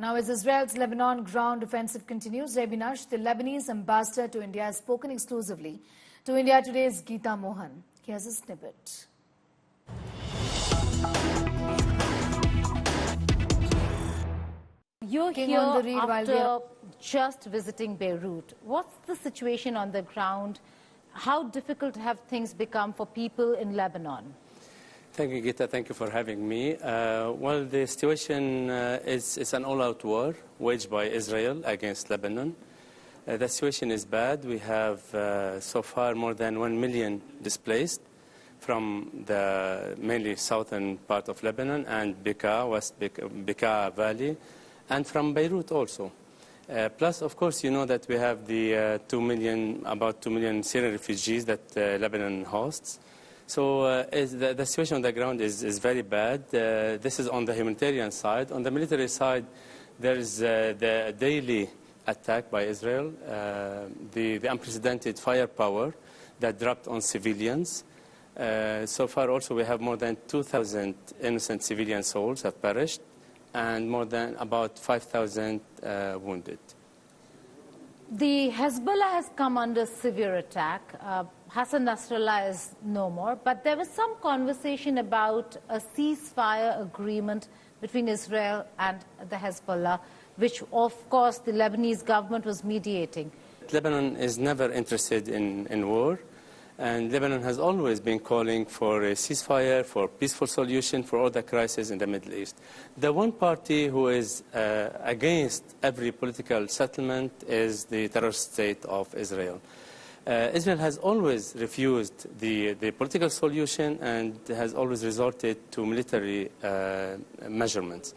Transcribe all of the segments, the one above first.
Now, as Israel's Lebanon ground offensive continues, Rebin Ash, the Lebanese ambassador to India, has spoken exclusively to India Today's Geeta Mohan. He has a snippet. You're here after just visiting Beirut. What's the situation on the ground? How difficult have things become for people in Lebanon? Thank you, Geeta. Thank you for having me. Well, the situation is an all-out war waged by Israel against Lebanon. The situation is bad. We have so far more than 1 million displaced from the mainly southern part of Lebanon and Bekaa Valley, and from Beirut also. Plus, of course, you know that we have the about 2 million Syrian refugees that Lebanon hosts. So the situation on the ground is very bad. This is on the humanitarian side. On the military side, there is the daily attack by Israel, the unprecedented firepower that dropped on civilians. So far also we have more than 2,000 innocent civilian souls have perished and more than about 5,000 wounded. The Hezbollah has come under severe attack. Hassan Nasrallah is no more, but there was some conversation about a ceasefire agreement between Israel and the Hezbollah, which of course the Lebanese government was mediating. Lebanon is never interested in war, and Lebanon has always been calling for a ceasefire, for peaceful solution for all the crises in the Middle East. The one party who is against every political settlement is the terrorist state of Israel. Israel has always refused the political solution and has always resorted to military measurements.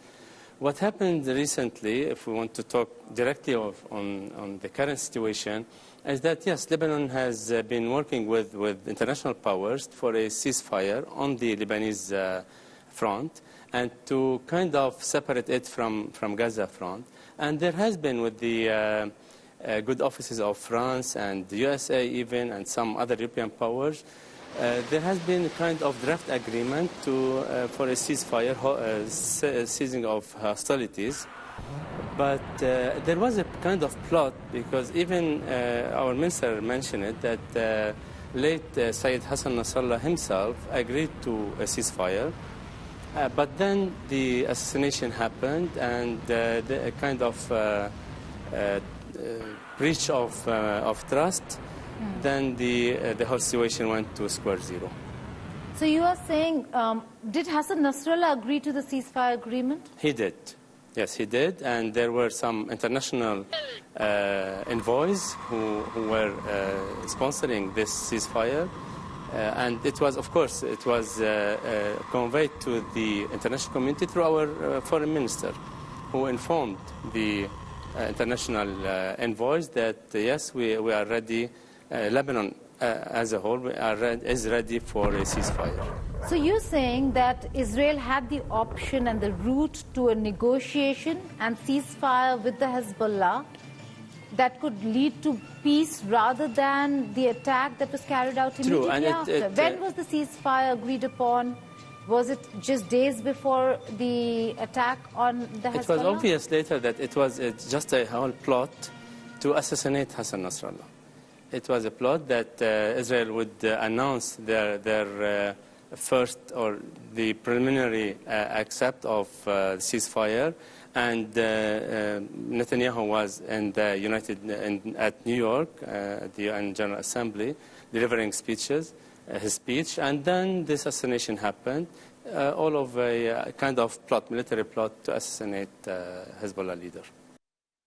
What happened recently, if we want to talk directly on the current situation, is that, yes, Lebanon has been working with international powers for a ceasefire on the Lebanese front and to kind of separate it from Gaza front. And there has been with the good offices of France and the USA even and some other European powers, there has been a kind of draft agreement for a ceasefire, ceasing of hostilities. But there was a kind of plot because even our minister mentioned it that late Sayyid Hassan Nasrallah himself agreed to a ceasefire. But then the assassination happened and the kind of breach of trust. Then the whole situation went to square zero. So you are saying, did Hassan Nasrallah agree to the ceasefire agreement? He did. Yes, he did. And there were some international envoys who were sponsoring this ceasefire. And it was, of course, it was conveyed to the international community through our foreign minister, who informed the international envoys that, yes, we are ready. Lebanon as a whole is ready for a ceasefire. So you're saying that Israel had the option and the route to a negotiation and ceasefire with the Hezbollah that could lead to peace rather than the attack that was carried out immediately after. When was the ceasefire agreed upon? Was it just days before the attack on the Hezbollah? It was obvious later that it was just a whole plot to assassinate Hassan Nasrallah. It was a plot that Israel would announce their first or the preliminary accept of ceasefire, and Netanyahu was in the at New York at the UN General Assembly delivering speeches, his speech, and then this assassination happened. All of a kind of plot, military plot to assassinate Hezbollah leader.